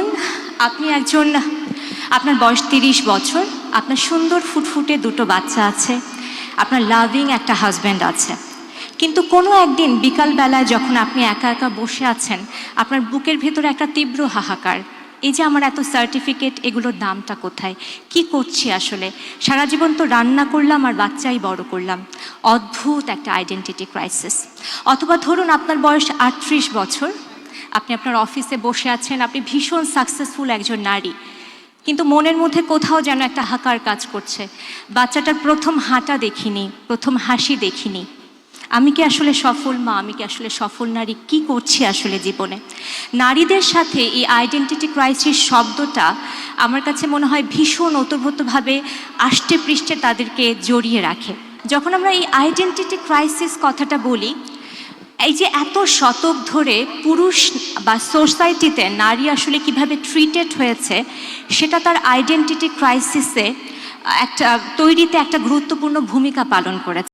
ধরুন আপনি একজন, আপনার বয়স 30 বছর, আপনার সুন্দর ফুটফুটে দুটো বাচ্চা আছে, আপনার লাভিং একটা হাজব্যান্ড আছে, কিন্তু কোনো একদিন বিকালবেলায় যখন আপনি একা একা বসে আছেন, আপনার বুকের ভেতরে একটা তীব্র হাহাকার, এই যে আমার এত সার্টিফিকেট, এগুলোর দামটা কোথায়, কি করছি আসলে, সারা জীবন তো রান্না করলাম আর বাচ্চাই বড় করলাম, অদ্ভুত একটা আইডেন্টিটি ক্রাইসিস। অথবা ধরুন আপনার বয়স 38 বছর, আপনি আপনার অফিসে বসে আছেন, আপনি ভীষণ সাকসেসফুল একজন নারী, কিন্তু মনের মধ্যে কোথাও যেন একটা হাহাকার কাজ করছে, বাচ্চাটার প্রথম হাঁটা দেখিনি, প্রথম হাসি দেখিনি, আমি কি আসলে সফল মা, আমি কি আসলে সফল নারী, কি করছি আসলে জীবনে। নারীদের সাথে এই আইডেন্টিটি ক্রাইসিস শব্দটা আমার কাছে মনে হয় ভীষণ ওতপ্রোতভাবে আষ্টে পৃষ্ঠে তাদেরকে জড়িয়ে রাখে। যখন আমরা এই আইডেন্টিটি ক্রাইসিস কথাটা বলি, এই যে এত শতক ধরে পুরুষ বা সোসাইটিতে নারী আসলে কিভাবে ট্রিটেড হয়েছে, সেটা তার আইডেন্টিটি ক্রাইসিসে একটা তৈরিতে একটা গুরুত্বপূর্ণ ভূমিকা পালন করেছে।